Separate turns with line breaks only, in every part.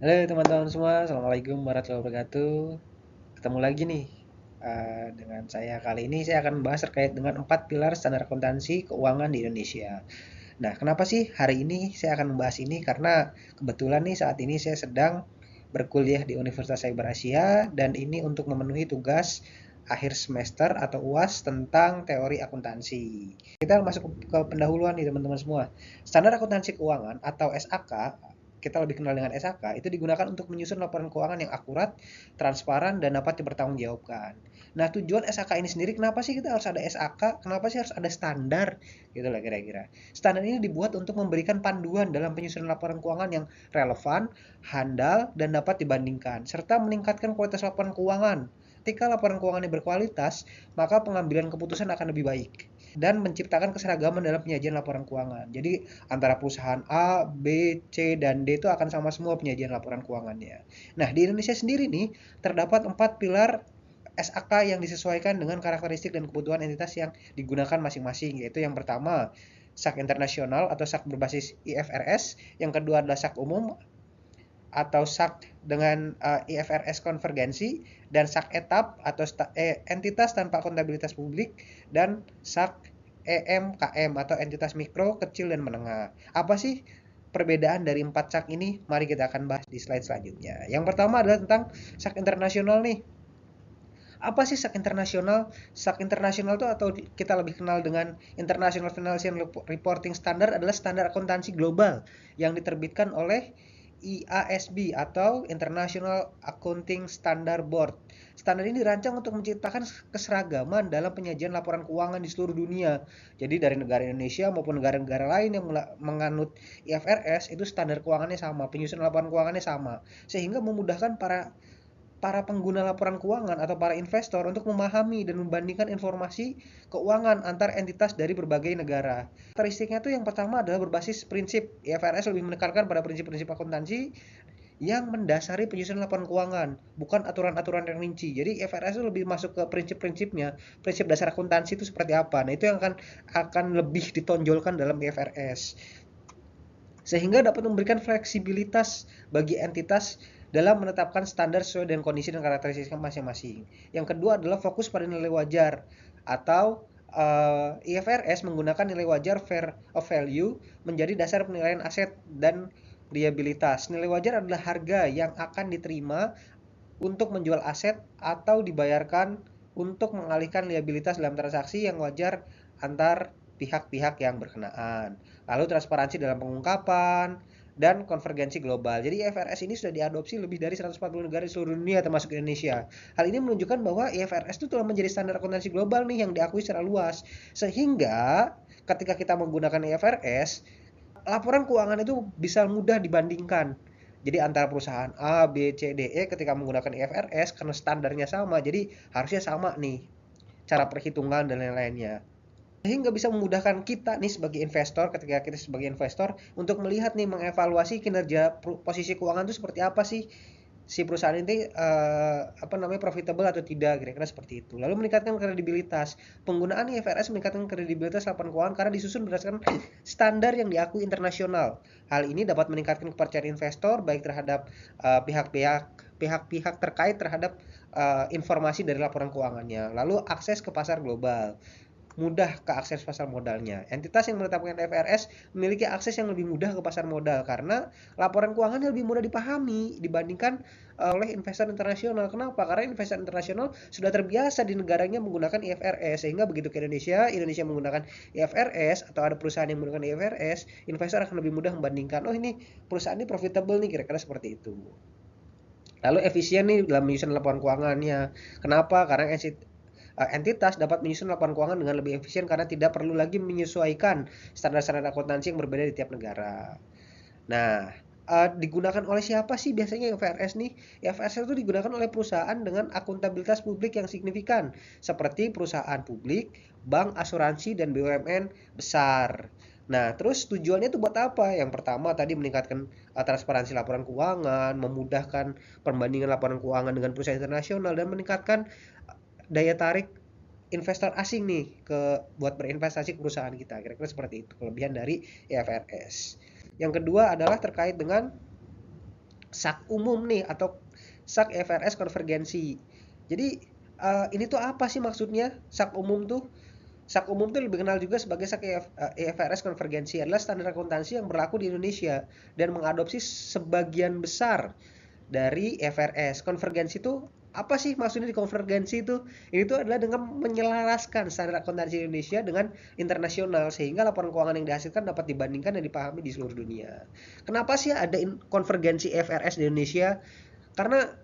Halo teman-teman semua, Assalamualaikum warahmatullahi wabarakatuh. Ketemu lagi nih dengan saya. Kali ini saya akan membahas terkait dengan 4 pilar standar akuntansi keuangan di Indonesia. Nah, kenapa sih hari ini saya akan membahas ini? Karena kebetulan nih saat ini saya sedang berkuliah di Universitas Cyber Asia dan ini untuk memenuhi tugas akhir semester atau UAS tentang teori akuntansi. Kita masuk ke pendahuluan nih teman-teman semua. Standar akuntansi keuangan atau SAK, kita lebih kenal dengan SAK, itu digunakan untuk menyusun laporan keuangan yang akurat, transparan, dan dapat dipertanggungjawabkan. Nah, tujuan SAK ini sendiri, kenapa sih kita harus ada SAK? Kenapa sih harus ada standar? Gitu lah kira-kira. Standar ini dibuat untuk memberikan panduan dalam penyusunan laporan keuangan yang relevan, handal, dan dapat dibandingkan, serta meningkatkan kualitas laporan keuangan. Ketika laporan keuangannya berkualitas, maka pengambilan keputusan akan lebih baik dan menciptakan keseragaman dalam penyajian laporan keuangan. Jadi antara perusahaan A, B, C, dan D itu akan sama semua penyajian laporan keuangannya. Nah, di Indonesia sendiri nih terdapat 4 pilar SAK yang disesuaikan dengan karakteristik dan kebutuhan entitas yang digunakan masing-masing, yaitu yang pertama SAK internasional atau SAK berbasis IFRS, yang kedua adalah SAK umum atau SAK dengan IFRS konvergensi, dan SAK etap atau entitas tanpa akuntabilitas publik, dan SAK EMKM atau entitas mikro, kecil, dan menengah. Apa sih perbedaan dari 4 SAK ini? Mari kita akan bahas di slide selanjutnya. Yang pertama adalah tentang SAK internasional nih. Apa sih SAK internasional? SAK internasional itu atau kita lebih kenal dengan International Financial Reporting Standard adalah standar akuntansi global yang diterbitkan oleh IASB atau International Accounting Standard Board. Standar ini dirancang untuk menciptakan keseragaman dalam penyajian laporan keuangan di seluruh dunia. Jadi dari negara Indonesia maupun negara-negara lain yang menganut IFRS itu standar keuangannya sama, penyusunan laporan keuangannya sama, sehingga memudahkan para para pengguna laporan keuangan atau para investor untuk memahami dan membandingkan informasi keuangan antar entitas dari berbagai negara. Karakteristiknya tuh yang pertama adalah berbasis prinsip. IFRS lebih menekankan pada prinsip-prinsip akuntansi yang mendasari penyusunan laporan keuangan, bukan aturan-aturan yang rinci. Jadi IFRS itu lebih masuk ke prinsip-prinsipnya, prinsip dasar akuntansi itu seperti apa. Nah, itu yang akan lebih ditonjolkan dalam IFRS, sehingga dapat memberikan fleksibilitas bagi entitas dalam menetapkan standar sesuai dengan kondisi dan karakteristik masing-masing. Yang kedua adalah fokus pada nilai wajar atau IFRS menggunakan nilai wajar fair of value menjadi dasar penilaian aset dan liabilitas. Nilai wajar adalah harga yang akan diterima untuk menjual aset atau dibayarkan untuk mengalihkan liabilitas dalam transaksi yang wajar antar pihak-pihak yang berkenaan. Lalu transparansi dalam pengungkapan dan konvergensi global. Jadi IFRS ini sudah diadopsi lebih dari 140 negara di seluruh dunia termasuk Indonesia. Hal ini menunjukkan bahwa IFRS itu telah menjadi standar akuntansi global nih yang diakui secara luas. Sehingga ketika kita menggunakan IFRS, laporan keuangan itu bisa mudah dibandingkan. Jadi antara perusahaan A, B, C, D, E ketika menggunakan IFRS karena standarnya sama, jadi harusnya sama nih cara perhitungan dan lain-lainnya. Sehingga bisa memudahkan kita nih sebagai investor, ketika kita sebagai investor untuk melihat nih mengevaluasi kinerja posisi keuangan itu seperti apa sih, si perusahaan ini apa namanya profitable atau tidak, kira-kira seperti itu. Lalu meningkatkan kredibilitas. Penggunaan IFRS meningkatkan kredibilitas laporan keuangan karena disusun berdasarkan standar yang diakui internasional. Hal ini dapat meningkatkan kepercayaan investor baik terhadap pihak-pihak terkait terhadap informasi dari laporan keuangannya. Lalu akses ke pasar global, mudah ke akses pasar modalnya. Entitas yang menetapkan IFRS memiliki akses yang lebih mudah ke pasar modal karena laporan keuangannya lebih mudah dipahami dibandingkan oleh investor internasional. Kenapa? Karena investor internasional sudah terbiasa di negaranya menggunakan IFRS, sehingga begitu ke Indonesia, Indonesia menggunakan IFRS atau ada perusahaan yang menggunakan IFRS, investor akan lebih mudah membandingkan, oh ini perusahaan ini profitable nih, kira-kira seperti itu. Lalu efisien nih dalam menyusun laporan keuangannya. Kenapa? Karena entitas dapat menyusun laporan keuangan dengan lebih efisien karena tidak perlu lagi menyesuaikan standar-standar akuntansi yang berbeda di tiap negara. Nah, digunakan oleh siapa sih biasanya IFRS nih? IFRS itu digunakan oleh perusahaan dengan akuntabilitas publik yang signifikan, seperti perusahaan publik, bank, asuransi, dan BUMN besar. Nah, terus tujuannya itu buat apa? Yang pertama tadi meningkatkan transparansi laporan keuangan, memudahkan perbandingan laporan keuangan dengan perusahaan internasional, dan meningkatkan daya tarik investor asing nih buat berinvestasi ke perusahaan kita. Kira-kira seperti itu kelebihan dari IFRS. Yang kedua adalah terkait dengan SAK umum nih atau SAK IFRS konvergensi. Jadi ini tuh apa sih maksudnya SAK umum tuh? SAK umum itu lebih kenal juga sebagai SAK IFRS konvergensi, adalah standar akuntansi yang berlaku di Indonesia dan mengadopsi sebagian besar dari IFRS. Konvergensi itu apa sih maksudnya di konvergensi itu? Ini tuh adalah dengan menyelaraskan standar akuntansi Indonesia dengan internasional sehingga laporan keuangan yang dihasilkan dapat dibandingkan dan dipahami di seluruh dunia. Kenapa sih ada konvergensi IFRS di Indonesia? Karena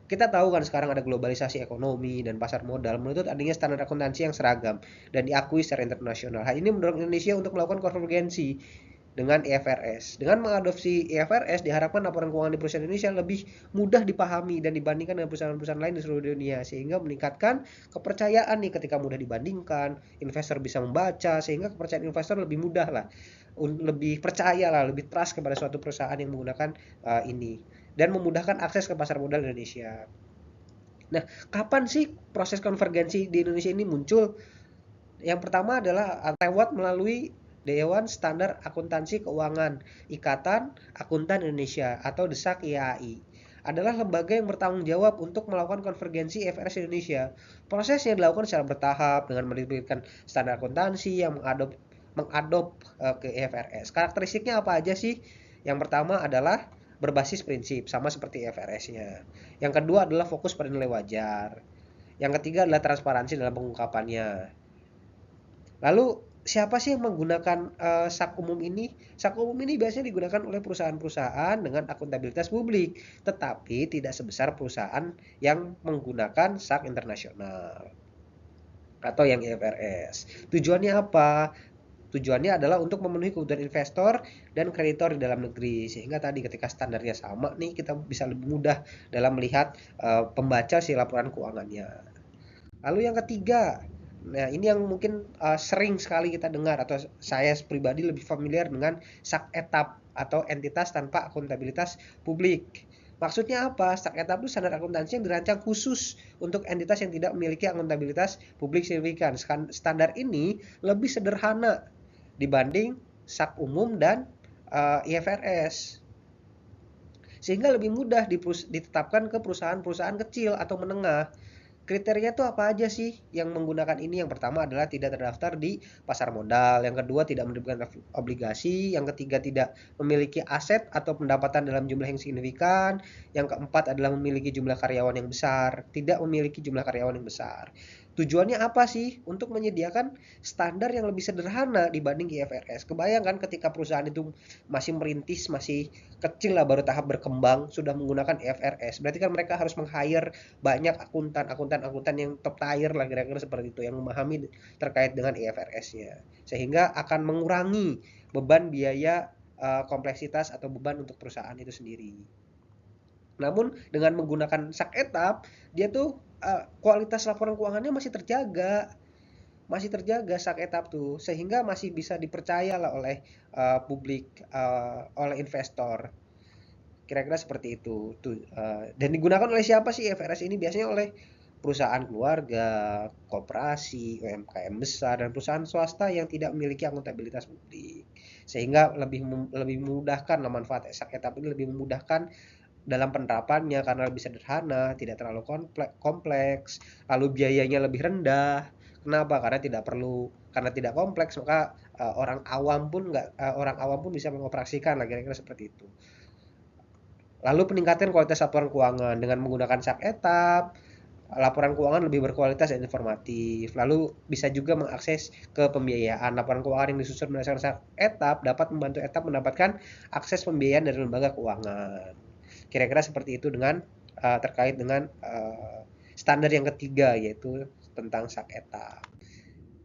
kita tahu kan sekarang ada globalisasi ekonomi dan pasar modal menuntut adanya standar akuntansi yang seragam dan diakui secara internasional. Hal ini mendorong Indonesia untuk melakukan konvergensi dengan IFRS. Dengan mengadopsi IFRS diharapkan laporan keuangan di perusahaan Indonesia lebih mudah dipahami dan dibandingkan dengan perusahaan-perusahaan lain di seluruh dunia sehingga meningkatkan kepercayaan nih ketika mudah dibandingkan, investor bisa membaca sehingga kepercayaan investor lebih mudah lah, lebih percaya lah, lebih trust kepada suatu perusahaan yang menggunakan ini dan memudahkan akses ke pasar modal Indonesia. Nah, kapan sih proses konvergensi di Indonesia ini muncul? Yang pertama adalah lewat melalui Dewan Standar Akuntansi Keuangan Ikatan Akuntan Indonesia atau DESAK IAI. Adalah lembaga yang bertanggung jawab untuk melakukan konvergensi IFRS Indonesia. Prosesnya dilakukan secara bertahap dengan melibatkan standar akuntansi yang mengadop ke IFRS. Karakteristiknya apa aja sih? Yang pertama adalah berbasis prinsip, sama seperti IFRS-nya. Yang kedua adalah fokus pada nilai wajar. Yang ketiga adalah transparansi dalam pengungkapannya. Lalu siapa sih yang menggunakan SAK umum ini? SAK umum ini biasanya digunakan oleh perusahaan-perusahaan dengan akuntabilitas publik, tetapi tidak sebesar perusahaan yang menggunakan SAK internasional atau yang IFRS. Tujuannya apa? Tujuannya adalah untuk memenuhi kebutuhan investor dan kreditor di dalam negeri. Sehingga tadi ketika standarnya sama nih kita bisa lebih mudah dalam melihat pembaca si laporan keuangannya. Lalu yang ketiga, nah ini yang mungkin sering sekali kita dengar atau saya pribadi lebih familiar dengan SAK etap atau entitas tanpa akuntabilitas publik. Maksudnya apa? SAK etap itu standar akuntansi yang dirancang khusus untuk entitas yang tidak memiliki akuntabilitas publik signifikan. Standar ini lebih sederhana dibanding SAK umum dan IFRS. Sehingga lebih mudah ditetapkan ke perusahaan-perusahaan kecil atau menengah. Kriteria tuh apa aja sih yang menggunakan ini? Yang pertama adalah tidak terdaftar di pasar modal, yang kedua tidak menerbitkan obligasi, yang ketiga tidak memiliki aset atau pendapatan dalam jumlah yang signifikan, yang keempat adalah memiliki jumlah karyawan yang besar, tidak memiliki jumlah karyawan yang besar. Tujuannya apa sih? Untuk menyediakan standar yang lebih sederhana dibanding IFRS. Kebayangkan ketika perusahaan itu masih merintis, masih kecil lah, baru tahap berkembang, sudah menggunakan IFRS. Berarti kan mereka harus meng-hire banyak akuntan yang top tier lah kira-kira seperti itu, yang memahami terkait dengan IFRS-nya. Sehingga akan mengurangi beban biaya kompleksitas atau beban untuk perusahaan itu sendiri. Namun dengan menggunakan SAK etap, dia tuh kualitas laporan keuangannya masih terjaga SAK etap tuh, sehingga masih bisa dipercaya lah oleh publik, oleh investor. Kira-kira seperti itu. Dan digunakan oleh siapa sih IFRS ini? Biasanya oleh perusahaan keluarga, koperasi, UMKM besar, dan perusahaan swasta yang tidak memiliki akuntabilitas publik. Sehingga lebih memudahkan lah, manfaat SAK etap ini lebih memudahkan dalam penerapannya karena lebih sederhana, tidak terlalu kompleks, lalu biayanya lebih rendah. Kenapa? Karena tidak kompleks, maka orang awam pun bisa mengoperasikan lah, kira-kira seperti itu. Lalu peningkatan kualitas laporan keuangan dengan menggunakan SAK etap, laporan keuangan lebih berkualitas dan informatif. Lalu bisa juga mengakses ke pembiayaan. Laporan keuangan yang disusun berdasarkan SAK etap dapat membantu etap mendapatkan akses pembiayaan dari lembaga keuangan. Kira-kira seperti itu dengan terkait dengan standar yang ketiga, yaitu tentang SAK etap.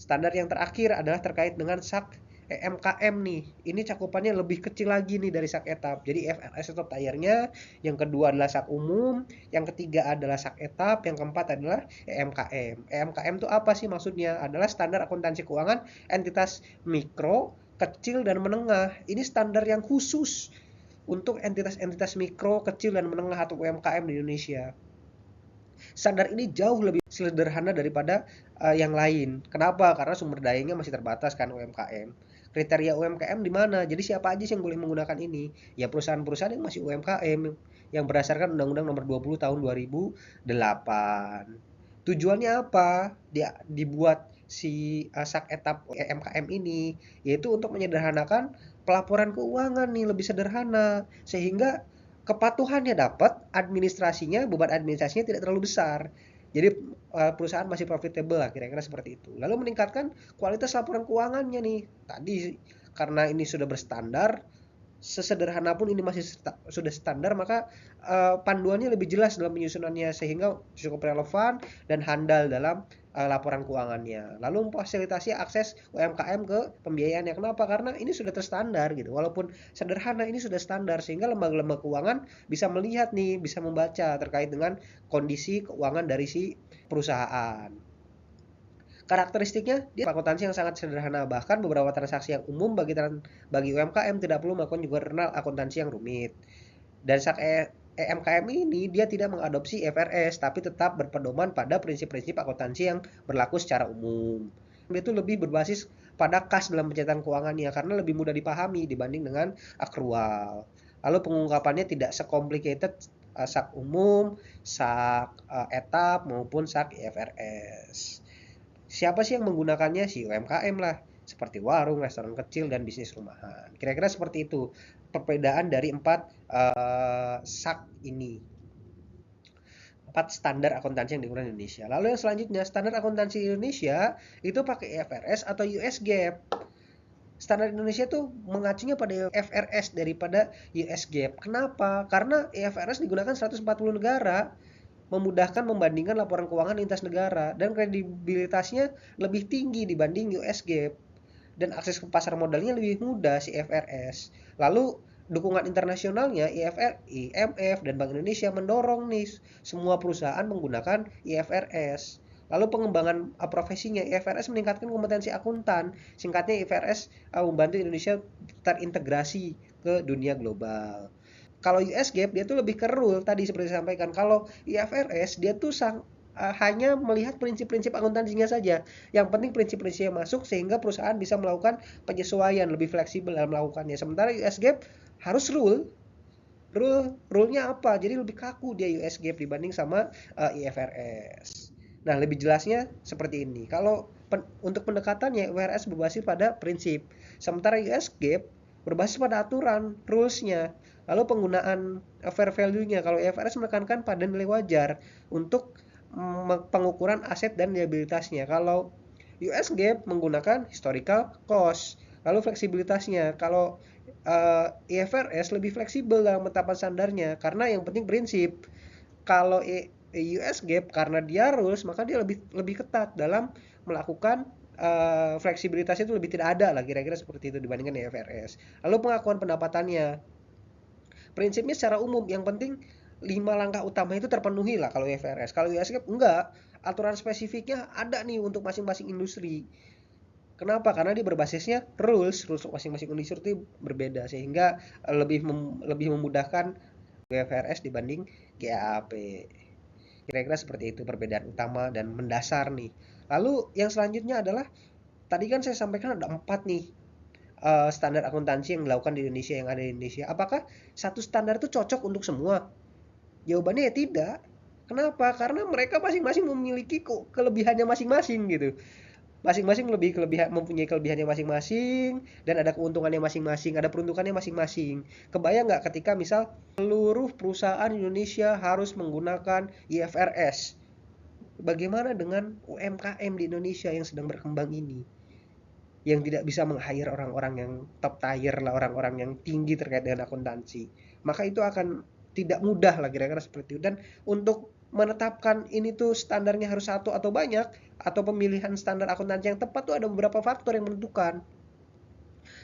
Standar yang terakhir adalah terkait dengan SAK EMKM nih. Ini cakupannya lebih kecil lagi nih dari SAK etap. Jadi IFRS atau tayarnya, yang kedua adalah SAK umum, yang ketiga adalah SAK etap, yang keempat adalah EMKM. EMKM itu apa sih maksudnya? Adalah standar akuntansi keuangan entitas mikro, kecil dan menengah. Ini standar yang khusus untuk entitas-entitas mikro, kecil dan menengah atau UMKM di Indonesia. Standar ini jauh lebih sederhana daripada yang lain. Kenapa? Karena sumber dayanya masih terbatas kan UMKM. Kriteria UMKM di mana? Jadi siapa aja sih yang boleh menggunakan ini? Ya perusahaan-perusahaan yang masih UMKM, yang berdasarkan Undang-Undang Nomor 20 Tahun 2008. Tujuannya apa? Dia dibuat si sak etap UMKM ini, yaitu untuk menyederhanakan pelaporan keuangan nih, lebih sederhana sehingga kepatuhannya dapat, administrasinya, beban administrasinya tidak terlalu besar. Jadi perusahaan masih profitable lah, kira-kira seperti itu. Lalu meningkatkan kualitas laporan keuangannya nih. Tadi karena ini sudah berstandar, sesederhana pun ini masih sudah standar, maka panduannya lebih jelas dalam penyusunannya sehingga cukup relevan dan handal dalam laporan keuangannya. Lalu memfasilitasi akses UMKM ke pembiayaannya. Kenapa? Karena ini sudah terstandar gitu. Walaupun sederhana, ini sudah standar sehingga lembaga-lembaga keuangan bisa melihat nih, bisa membaca terkait dengan kondisi keuangan dari si perusahaan. Karakteristiknya, dia akuntansi yang sangat sederhana, bahkan beberapa transaksi yang umum bagi UMKM tidak perlu melakukan jurnal akuntansi yang rumit. Dan EMKM ini dia tidak mengadopsi IFRS, tapi tetap berpedoman pada prinsip-prinsip akuntansi yang berlaku secara umum. Dia itu lebih berbasis pada kas dalam pencatatan keuangannya karena lebih mudah dipahami dibanding dengan akrual. Lalu pengungkapannya tidak sekomplikated sak umum, sak etap maupun sak IFRS. Siapa sih yang menggunakannya? Si UMKM lah, seperti warung, restoran kecil, dan bisnis rumahan. Kira-kira seperti itu perbedaan dari 4 sak ini. 4 standar akuntansi yang digunakan di Indonesia. Lalu yang selanjutnya, standar akuntansi Indonesia itu pakai IFRS atau US GAAP. Standar Indonesia tuh mengacunya pada IFRS daripada US GAAP. Kenapa? Karena IFRS digunakan 140 negara, memudahkan membandingkan laporan keuangan lintas negara dan kredibilitasnya lebih tinggi dibanding US GAAP dan akses ke pasar modalnya lebih mudah si IFRS. Lalu dukungan internasionalnya IFRI, IMF dan Bank Indonesia mendorong nih semua perusahaan menggunakan IFRS. Lalu pengembangan profesinya, IFRS meningkatkan kompetensi akuntan. Singkatnya IFRS membantu Indonesia terintegrasi ke dunia global. Kalau US GAAP dia tuh lebih ke rule tadi seperti disampaikan. Kalau IFRS dia tuh hanya melihat prinsip-prinsip akuntansinya saja. Yang penting prinsip-prinsipnya masuk sehingga perusahaan bisa melakukan penyesuaian lebih fleksibel dalam melakukannya. Sementara US GAAP harus rule. Rule-nya apa? Jadi lebih kaku dia US GAAP dibanding sama IFRS. Nah, lebih jelasnya seperti ini. Kalau untuk pendekatannya IFRS berbasis pada prinsip. Sementara US GAAP berbasis pada aturan, rules-nya. Lalu penggunaan fair value-nya. Kalau IFRS menekankan pada nilai wajar untuk pengukuran aset dan liabilitasnya. Kalau US GAAP menggunakan historical cost. Lalu fleksibilitasnya. Kalau IFRS lebih fleksibel dalam penetapan standarnya karena yang penting prinsip. Kalau US GAAP karena dia rules maka dia lebih ketat dalam melakukan fleksibilitasnya itu lebih tidak ada lah kira-kira seperti itu dibandingkan IFRS. Lalu pengakuan pendapatannya. Prinsipnya secara umum yang penting 5 langkah utama itu terpenuhi lah kalau IFRS. Kalau US GAAP enggak, aturan spesifiknya ada nih untuk masing-masing industri. Kenapa? Karena dia berbasisnya rules masing-masing industri itu berbeda sehingga lebih memudahkan IFRS dibanding GAAP. Kira-kira seperti itu perbedaan utama dan mendasar nih. Lalu yang selanjutnya adalah tadi kan saya sampaikan ada 4 nih standar akuntansi yang dilakukan di Indonesia yang ada di Indonesia. Apakah satu standar itu cocok untuk semua? Jawabannya ya tidak. Kenapa? Karena mereka masing-masing memiliki kelebihannya masing-masing gitu. Masing-masing mempunyai kelebihannya masing-masing dan ada keuntungannya masing-masing, ada peruntukannya masing-masing. Kebayang nggak ketika misal seluruh perusahaan Indonesia harus menggunakan IFRS? Bagaimana dengan UMKM di Indonesia yang sedang berkembang ini? Yang tidak bisa meng-hire orang-orang yang top tier lah, orang-orang yang tinggi terkait dengan akuntansi. Maka itu akan tidak mudah lah kira-kira seperti itu. Dan untuk menetapkan ini tuh standarnya harus satu atau banyak, atau pemilihan standar akuntansi yang tepat tuh ada beberapa faktor yang menentukan.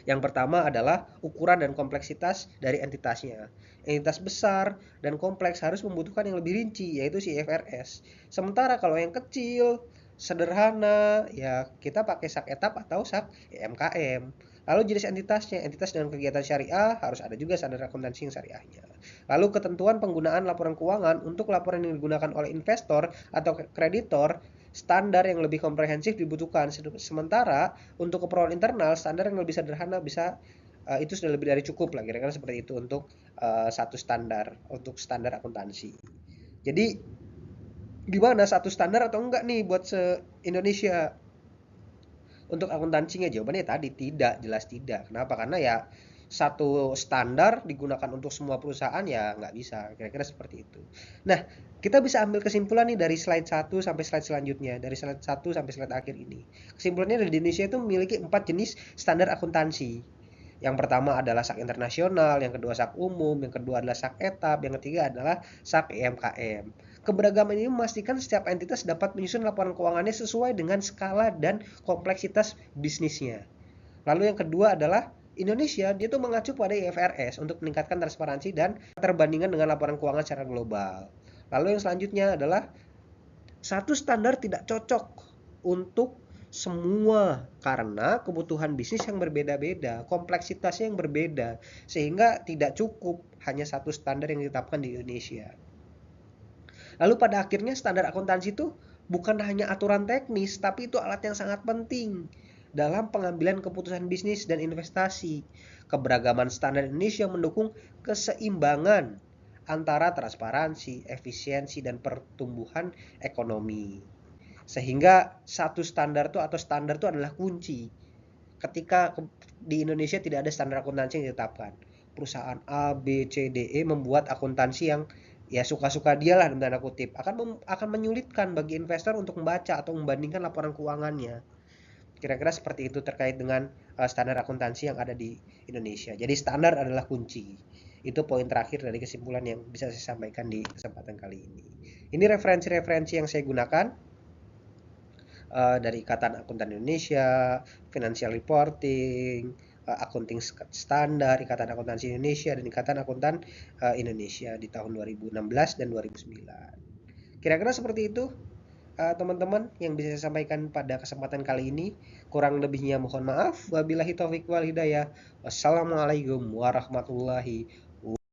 Yang pertama adalah ukuran dan kompleksitas dari entitasnya. Entitas besar dan kompleks harus membutuhkan yang lebih rinci, yaitu si IFRS. Sementara kalau yang kecil, sederhana, ya kita pakai sak etap atau sak EMKM. Lalu jenis entitasnya, entitas dengan kegiatan syariah harus ada juga standar akuntansi yang syariahnya. Lalu ketentuan penggunaan laporan keuangan untuk laporan yang digunakan oleh investor atau kreditor, standar yang lebih komprehensif dibutuhkan. Sementara untuk keperluan internal, standar yang lebih sederhana bisa itu sudah lebih dari cukup lah, kira-kira seperti itu untuk satu standar, untuk standar akuntansi. Jadi gimana, satu standar atau enggak nih buat se-Indonesia untuk akuntansinya? Jawabannya tadi tidak, jelas tidak. Kenapa? Karena ya satu standar digunakan untuk semua perusahaan ya nggak bisa, kira-kira seperti itu. Nah, kita bisa ambil kesimpulan nih dari slide 1 sampai slide selanjutnya, dari slide 1 sampai slide akhir ini. Kesimpulannya dari Indonesia itu memiliki 4 jenis standar akuntansi. Yang pertama adalah SAK internasional, yang kedua SAK umum, yang kedua adalah SAK etap, yang ketiga adalah SAK IMKM. Keberagaman ini memastikan setiap entitas dapat menyusun laporan keuangannya sesuai dengan skala dan kompleksitas bisnisnya. Lalu yang kedua adalah Indonesia, dia tuh mengacu pada IFRS untuk meningkatkan transparansi dan perbandingan dengan laporan keuangan secara global. Lalu yang selanjutnya adalah satu standar tidak cocok untuk semua karena kebutuhan bisnis yang berbeda-beda, kompleksitasnya yang berbeda, sehingga tidak cukup hanya satu standar yang ditetapkan di Indonesia. Lalu pada akhirnya standar akuntansi itu bukan hanya aturan teknis, tapi itu alat yang sangat penting dalam pengambilan keputusan bisnis dan investasi. Keberagaman standar Indonesia mendukung keseimbangan antara transparansi, efisiensi, dan pertumbuhan ekonomi. Sehingga satu standar tuh atau standar itu adalah kunci. Ketika di Indonesia tidak ada standar akuntansi yang ditetapkan, perusahaan A, B, C, D, E membuat akuntansi yang ya suka-suka dia lah dalam tanda kutip, akan menyulitkan bagi investor untuk membaca atau membandingkan laporan keuangannya. Kira-kira seperti itu terkait dengan standar akuntansi yang ada di Indonesia. Jadi standar adalah kunci. Itu poin terakhir dari kesimpulan yang bisa saya sampaikan di kesempatan kali ini. Ini referensi-referensi yang saya gunakan dari Ikatan Akuntan Indonesia, Financial Reporting, Accounting Standard, Ikatan Akuntansi Indonesia, dan Ikatan Akuntan Indonesia di tahun 2016 dan 2009. Kira-kira seperti itu teman-teman yang bisa saya sampaikan pada kesempatan kali ini. Kurang lebihnya mohon maaf. Wabillahi taufiq wal hidayah. Wassalamualaikum warahmatullahi